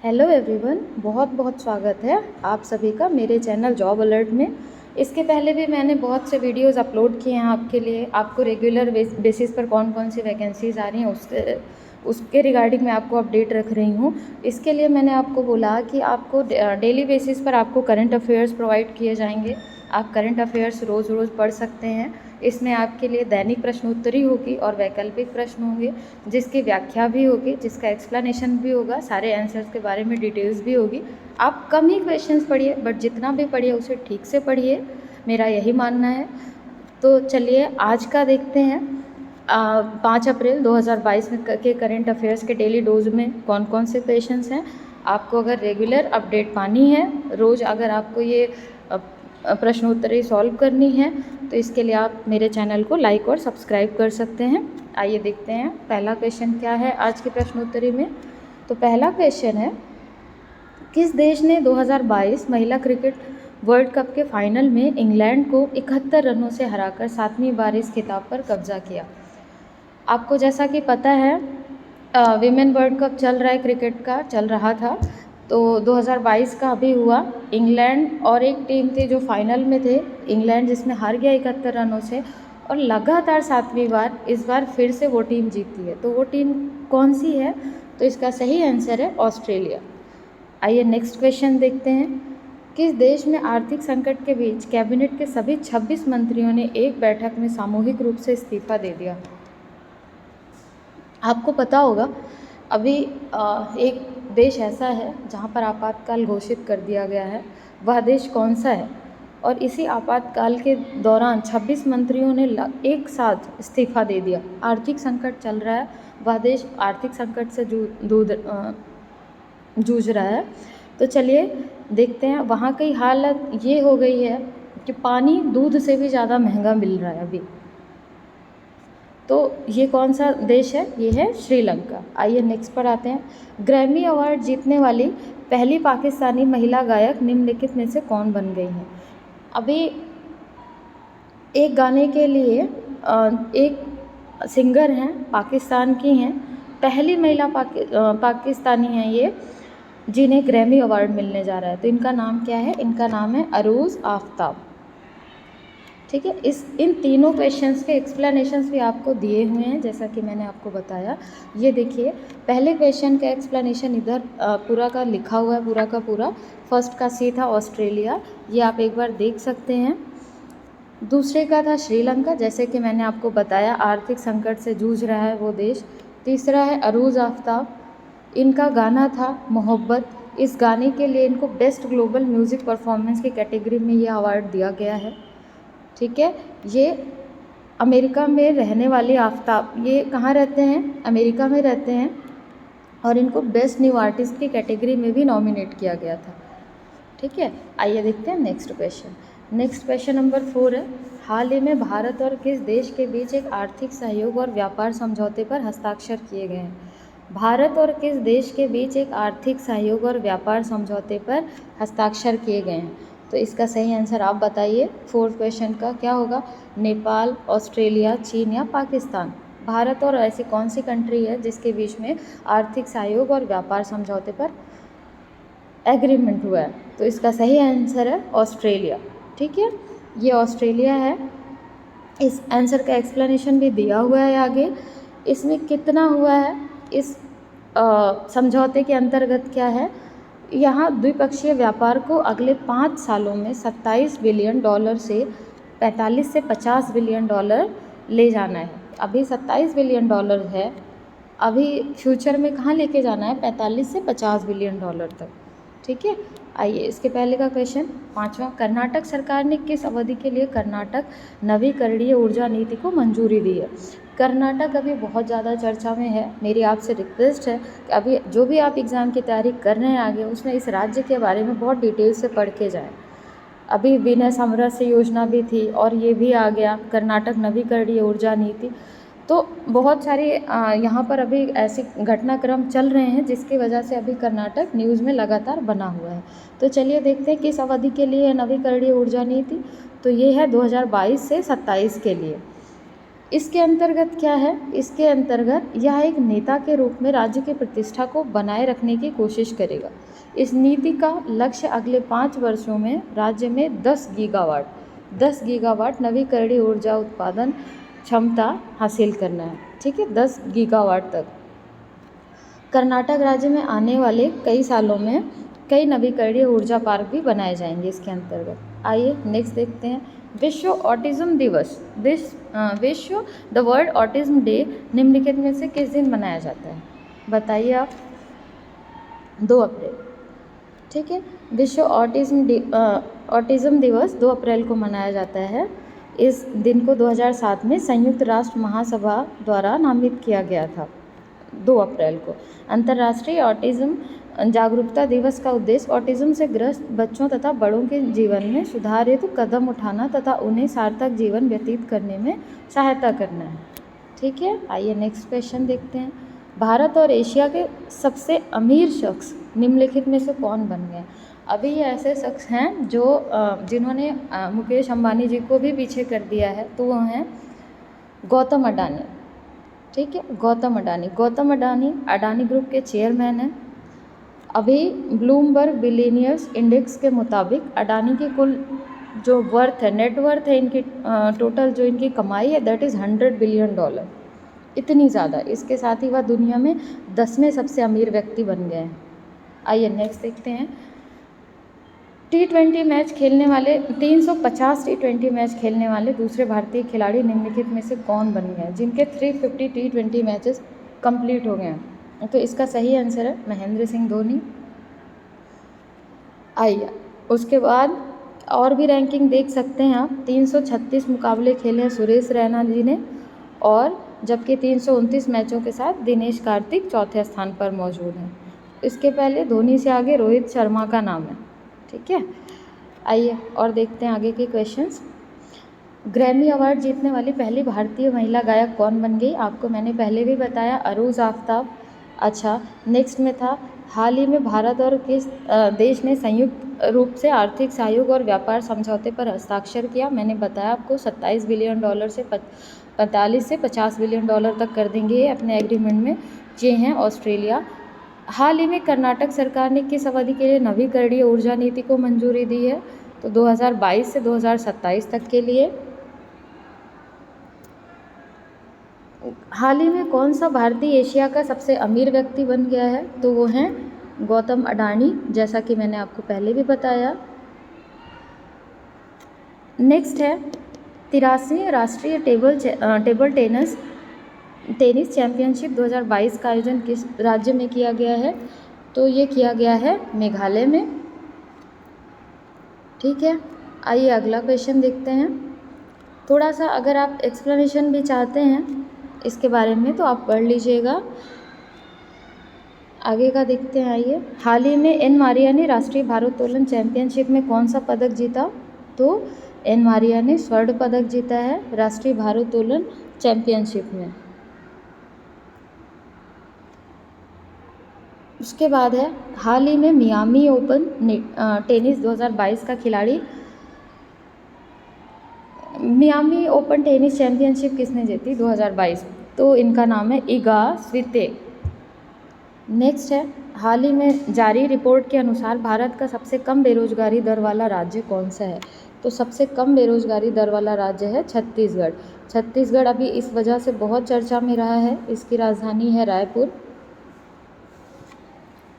Hello everyone, बहुत बहुत स्वागत है आप सभी का मेरे चैनल जॉब अलर्ट में। इसके पहले भी मैंने बहुत से वीडियोस अपलोड किए हैं आपके लिए। आपको रेगुलर बेसिस पर कौन कौन सी वैकेंसीज आ रही हैं उसके रिगार्डिंग मैं आपको अपडेट रख रही हूँ। इसके लिए मैंने आपको बोला कि आपको डेली बेसिस पर आपको करंट अफेयर्स प्रोवाइड किए जाएंगे। आप करंट अफेयर्स रोज़ रोज़ पढ़ सकते हैं। इसमें आपके लिए दैनिक प्रश्नोत्तरी होगी और वैकल्पिक प्रश्न होंगे, जिसकी व्याख्या भी होगी, जिसका एक्सप्लेनेशन भी होगा, सारे आंसर्स के बारे में डिटेल्स भी होगी। आप कम ही क्वेश्चंस पढ़िए, बट जितना भी पढ़िए उसे ठीक से पढ़िए, मेरा यही मानना है। तो चलिए आज का देखते हैं। 5 अप्रैल 2022 में के करंट अफेयर्स के डेली डोज में कौन कौन से क्वेश्चंस हैं। आपको अगर रेगुलर अपडेट पानी है, रोज़ अगर आपको ये प्रश्नोत्तरी सॉल्व करनी है, तो इसके लिए आप मेरे चैनल को लाइक और सब्सक्राइब कर सकते हैं। आइए देखते हैं पहला क्वेश्चन क्या है आज की प्रश्नोत्तरी में। तो पहला क्वेश्चन है, किस देश ने 2022 महिला क्रिकेट वर्ल्ड कप के फाइनल में इंग्लैंड को 71 रनों से हराकर 7वीं बार इस खिताब पर कब्जा किया। आपको जैसा कि पता है विमेन वर्ल्ड कप चल रहा है, क्रिकेट का चल रहा था, तो 2022 का अभी हुआ। इंग्लैंड और एक टीम थी जो फाइनल में थे, इंग्लैंड जिसमें हार गया 71 रनों से, और लगातार 7वीं बार इस बार फिर से वो टीम जीती है। तो वो टीम कौन सी है? तो इसका सही आंसर है ऑस्ट्रेलिया। आइए नेक्स्ट क्वेश्चन देखते हैं। किस देश में आर्थिक संकट के बीच कैबिनेट के सभी 26 मंत्रियों ने एक बैठक में सामूहिक रूप से इस्तीफा दे दिया? आपको पता होगा अभी एक देश ऐसा है जहाँ पर आपातकाल घोषित कर दिया गया है। वह देश कौन सा है? और इसी आपातकाल के दौरान 26 मंत्रियों ने एक साथ इस्तीफा दे दिया। आर्थिक संकट चल रहा है, वह देश आर्थिक संकट से जूझ रहा है। तो चलिए देखते हैं। वहाँ की हालत ये हो गई है कि पानी दूध से भी ज़्यादा महंगा मिल रहा है अभी। तो ये कौन सा देश है? ये है श्रीलंका। आइए नेक्स्ट पर आते हैं। ग्रैमी अवार्ड जीतने वाली पहली पाकिस्तानी महिला गायक निम्नलिखित में से कौन बन गई है? अभी एक गाने के लिए एक सिंगर हैं, पाकिस्तान की हैं, पहली महिला पाकिस्तानी हैं ये, जिन्हें ग्रैमी अवार्ड मिलने जा रहा है। तो इनका नाम क्या है? इनका नाम है अरूज आफ्ताब। ठीक है, इन तीनों क्वेश्चंस के एक्सप्लेनेशंस भी आपको दिए हुए हैं, जैसा कि मैंने आपको बताया। ये देखिए, पहले क्वेश्चन का एक्सप्लेनेशन इधर पूरा का लिखा हुआ है, पूरा का पूरा। फर्स्ट का सी था ऑस्ट्रेलिया, ये आप एक बार देख सकते हैं। दूसरे का था श्रीलंका, जैसे कि मैंने आपको बताया आर्थिक संकट से जूझ रहा है वो देश। तीसरा है अरूज आफ्ताब, इनका गाना था मोहब्बत। इस गाने के लिए इनको बेस्ट ग्लोबल म्यूज़िक परफॉर्मेंस की कैटेगरी में ये अवार्ड दिया गया है। ठीक है, ये अमेरिका में रहने वाले आफ्ताब, ये कहाँ रहते हैं? अमेरिका में रहते हैं, और इनको बेस्ट न्यू आर्टिस्ट की कैटेगरी में भी नॉमिनेट किया गया था। ठीक है, आइए देखते हैं next question. Next question number 4 है, हाल ही में भारत और किस देश के बीच एक आर्थिक सहयोग और व्यापार समझौते पर हस्ताक्षर किए गए हैं? भारत और किस देश के बीच एक आर्थिक सहयोग और व्यापार समझौते पर हस्ताक्षर किए गए हैं? तो इसका सही आंसर आप बताइए। 4th क्वेश्चन का क्या होगा? नेपाल, ऑस्ट्रेलिया, चीन या पाकिस्तान? भारत और ऐसी कौन सी कंट्री है जिसके बीच में आर्थिक सहयोग और व्यापार समझौते पर एग्रीमेंट हुआ है? तो इसका सही आंसर है ऑस्ट्रेलिया। ठीक है, ये ऑस्ट्रेलिया है। इस आंसर का एक्सप्लेनेशन भी दिया हुआ है आगे। इसमें कितना हुआ है, इस समझौते के अंतर्गत क्या है? यहाँ द्विपक्षीय व्यापार को अगले 5 सालों में $27 बिलियन से 45 से 50 बिलियन डॉलर ले जाना है। अभी $27 बिलियन है, अभी फ्यूचर में कहाँ लेके जाना है? 45 से 50 बिलियन डॉलर तक। ठीक है, आइए इसके पहले का क्वेश्चन 5वां, कर्नाटक सरकार ने किस अवधि के लिए कर्नाटक नवीकरणीय ऊर्जा नीति को मंजूरी दी है? कर्नाटक अभी बहुत ज़्यादा चर्चा में है। मेरी आपसे रिक्वेस्ट है कि अभी जो भी आप एग्ज़ाम की तैयारी कर रहे हैं आगे, उसमें इस राज्य के बारे में बहुत डिटेल से पढ़ के जाएँ। अभी विनय सामरस्य योजना भी थी, और ये भी आ गया कर्नाटक नवीकरणीय ऊर्जा नीति। तो बहुत सारी यहाँ पर अभी ऐसे घटनाक्रम चल रहे हैं जिसकी वजह से अभी कर्नाटक न्यूज़ में लगातार बना हुआ है। तो चलिए देखते हैं किस अवधि के लिए है नवीकरणीय ऊर्जा नीति। तो ये है 2022 से 27 के लिए। इसके अंतर्गत क्या है? इसके अंतर्गत यह एक नेता के रूप में राज्य की प्रतिष्ठा को बनाए रखने की कोशिश करेगा। इस नीति का लक्ष्य अगले 5 वर्षों में राज्य में 10 गीगावाट नवीकरणीय ऊर्जा उत्पादन क्षमता हासिल करना है। ठीक है, 10 गीगावाट तक। कर्नाटक राज्य में आने वाले कई सालों में कई नवीकरणीय ऊर्जा पार्क भी बनाए जाएंगे इसके अंतर्गत। आइए नेक्स्ट देखते हैं। विश्व ऑटिज्म दिवस, विश्व द वर्ल्ड ऑटिज्म डे निम्नलिखित में से किस दिन मनाया जाता है? बताइए आप। 2 अप्रैल। ठीक है, विश्व ऑटिज्म दिवस 2 अप्रैल को मनाया जाता है। इस दिन को 2007 में संयुक्त राष्ट्र महासभा द्वारा नामित किया गया था, 2 अप्रैल को। अंतर्राष्ट्रीय ऑटिज्म जागरूकता दिवस का उद्देश्य ऑटिज्म से ग्रस्त बच्चों तथा बड़ों के जीवन में सुधार हेतु कदम उठाना तथा उन्हें सार्थक जीवन व्यतीत करने में सहायता करना है। ठीक है, आइए नेक्स्ट क्वेश्चन देखते हैं। भारत और एशिया के सबसे अमीर शख्स निम्नलिखित में से कौन बन गए? अभी ये ऐसे शख्स हैं जो जिन्होंने मुकेश अंबानी जी को भी पीछे कर दिया है, तो वो हैं गौतम अडानी। ठीक है, गौतम अडानी अडानी ग्रुप के चेयरमैन हैं। अभी ब्लूमबर्ग बिलियनियर्स इंडेक्स के मुताबिक अडानी की कुल जो वर्थ है, नेटवर्थ है इनकी, टोटल जो इनकी कमाई है दैट इज़ $100 बिलियन, इतनी ज़्यादा। इसके साथ ही वह दुनिया में 10वें सबसे अमीर व्यक्ति बन गए हैं। आइए नेक्स्ट देखते हैं। T20 मैच खेलने वाले 350 T20 मैच खेलने वाले दूसरे भारतीय खिलाड़ी निम्नलिखित में से कौन बन गए हैं जिनके 350 T20 मैचेस कंप्लीट हो गए हैं? तो इसका सही आंसर है महेंद्र सिंह धोनी। आइए उसके बाद और भी रैंकिंग देख सकते हैं आप। 336 मुकाबले खेले हैं सुरेश रैना जी ने, और जबकि 329 मैचों के साथ दिनेश कार्तिक चौथे स्थान पर मौजूद हैं। इसके पहले धोनी से आगे रोहित शर्मा का नाम है। ठीक है, आइए और देखते हैं आगे के क्वेश्चंस। ग्रैमी अवार्ड जीतने वाली पहली भारतीय महिला गायक कौन बन गई? आपको मैंने पहले भी बताया, अरूज आफ्ताब। अच्छा, नेक्स्ट में था हाल ही में भारत और किस देश ने संयुक्त रूप से आर्थिक सहयोग और व्यापार समझौते पर हस्ताक्षर किया? मैंने बताया आपको $27 बिलियन से 45 से $50 बिलियन तक कर देंगे अपने एग्रीमेंट में। ये हैं ऑस्ट्रेलिया। हाल ही में कर्नाटक सरकार ने किस अवधि के लिए नवीकरणीय ऊर्जा नीति को मंजूरी दी है? तो 2022 से 2027 तक के लिए। हाल ही में कौन सा भारतीय एशिया का सबसे अमीर व्यक्ति बन गया है? तो वो हैं गौतम अडानी, जैसा कि मैंने आपको पहले भी बताया। नेक्स्ट है 83वीं राष्ट्रीय टेबल टेनिस चैंपियनशिप 2022 का आयोजन किस राज्य में किया गया है? तो ये किया गया है मेघालय में। ठीक है, आइए अगला क्वेश्चन देखते हैं। थोड़ा सा अगर आप एक्सप्लेनेशन भी चाहते हैं इसके बारे में तो आप पढ़ लीजिएगा। आगे का देखते हैं। आइए, हाल ही में एन मारिया ने राष्ट्रीय भारोत्तोलन चैंपियनशिप में कौन सा पदक जीता? तो एन मारिया ने स्वर्ण पदक जीता है राष्ट्रीय भारोत्तोलन चैंपियनशिप में। उसके बाद है हाल ही में मियामी ओपन टेनिस 2022 का खिलाड़ी, मियामी ओपन टेनिस चैंपियनशिप किसने जीती 2022? तो इनका नाम है इगा स्वितेक। नेक्स्ट है हाल ही में जारी रिपोर्ट के अनुसार भारत का सबसे कम बेरोजगारी दर वाला राज्य कौन सा है? तो सबसे कम बेरोजगारी दर वाला राज्य है छत्तीसगढ़। छत्तीसगढ़ अभी इस वजह से बहुत चर्चा में रहा है, इसकी राजधानी है रायपुर।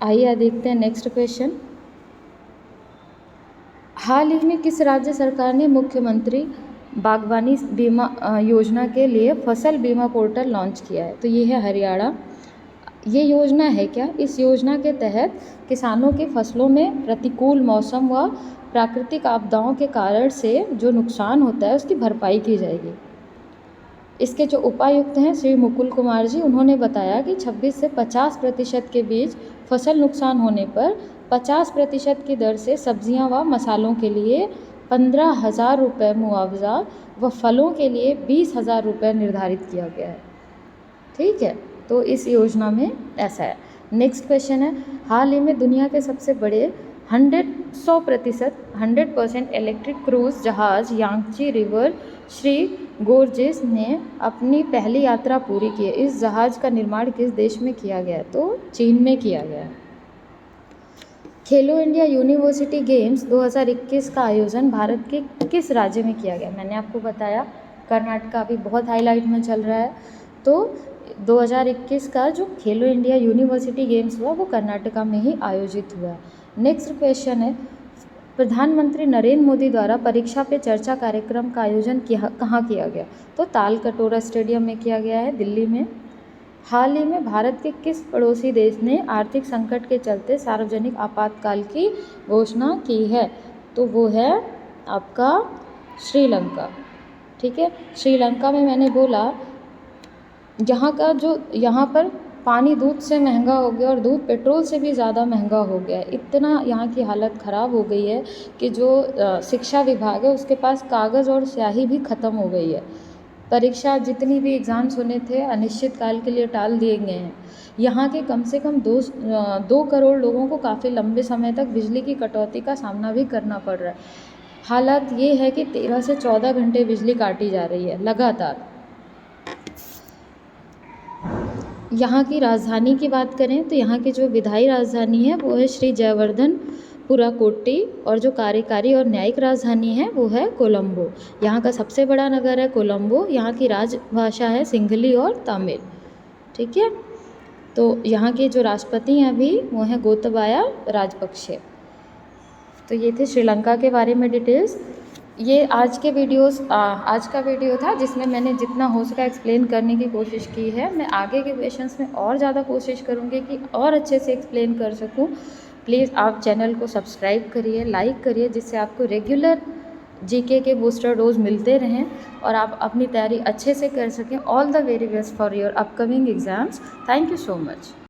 आइए देखते हैं नेक्स्ट क्वेश्चन। हाल ही में किस राज्य सरकार ने मुख्यमंत्री बागवानी बीमा योजना के लिए फसल बीमा पोर्टल लॉन्च किया है? तो ये है हरियाणा। ये योजना है क्या? इस योजना के तहत किसानों की फसलों में प्रतिकूल मौसम व प्राकृतिक आपदाओं के कारण से जो नुकसान होता है उसकी भरपाई की जाएगी। इसके जो उपायुक्त हैं श्री मुकुल कुमार जी, उन्होंने बताया कि 26 से 50% के बीच फसल नुकसान होने पर 50% की दर से सब्जियां व मसालों के लिए 15,000 रुपये मुआवजा व फलों के लिए 20,000 रुपये निर्धारित किया गया है। ठीक है, तो इस योजना में ऐसा है। नेक्स्ट क्वेश्चन है हाल ही में दुनिया के सबसे बड़े 100% इलेक्ट्रिक क्रूज जहाज यांगची रिवर श्री गोर्जेस ने अपनी पहली यात्रा पूरी की है। इस जहाज़ का निर्माण किस देश में किया गया है? तो चीन में किया गया है। खेलो इंडिया यूनिवर्सिटी गेम्स 2021 का आयोजन भारत के किस राज्य में किया गया? मैंने आपको बताया कर्नाटक अभी बहुत हाईलाइट में चल रहा है। तो 2021 का जो खेलो इंडिया यूनिवर्सिटी गेम्स हुआ वो कर्नाटका में ही आयोजित हुआ है। नेक्स्ट क्वेश्चन है, प्रधानमंत्री नरेंद्र मोदी द्वारा परीक्षा पे चर्चा कार्यक्रम का आयोजन कहाँ किया गया? तो तालकटोरा स्टेडियम में किया गया है, दिल्ली में। हाल ही में भारत के किस पड़ोसी देश ने आर्थिक संकट के चलते सार्वजनिक आपातकाल की घोषणा की है? तो वो है आपका श्रीलंका। ठीक है, श्रीलंका में मैंने बोला यहाँ पर पानी दूध से महंगा हो गया और दूध पेट्रोल से भी ज़्यादा महंगा हो गया है। इतना यहाँ की हालत ख़राब हो गई है कि जो शिक्षा विभाग है उसके पास कागज़ और स्याही भी ख़त्म हो गई है। परीक्षा जितनी भी एग्ज़ाम्स होने थे अनिश्चित काल के लिए टाल दिए गए हैं। यहाँ के कम से कम 2 करोड़ लोगों को काफ़ी लंबे समय तक बिजली की कटौती का सामना भी करना पड़ रहा है। हालात ये है कि 13 से 14 घंटे बिजली काटी जा रही है लगातार। यहाँ की राजधानी की बात करें तो यहाँ की जो विधायी राजधानी है वो है श्री जयवर्धन पुराकोट्टी और जो कार्यकारी और न्यायिक राजधानी है वो है कोलंबो। यहाँ का सबसे बड़ा नगर है कोलंबो। यहाँ की राजभाषा है सिंहली और तमिल। ठीक है, तो यहाँ के जो राष्ट्रपति हैं अभी वो हैं गोतबाया राजपक्षे। तो ये थे श्रीलंका के बारे में डिटेल्स। ये आज का वीडियो था जिसमें मैंने जितना हो सका एक्सप्लेन करने की कोशिश की है। मैं आगे के क्वेश्चंस में और ज़्यादा कोशिश करूँगी कि और अच्छे से एक्सप्लेन कर सकूँ। प्लीज़ आप चैनल को सब्सक्राइब करिए, लाइक करिए, जिससे आपको रेगुलर जीके के बूस्टर डोज मिलते रहें और आप अपनी तैयारी अच्छे से कर सकें। All the very best for your upcoming exams. Thank you so much.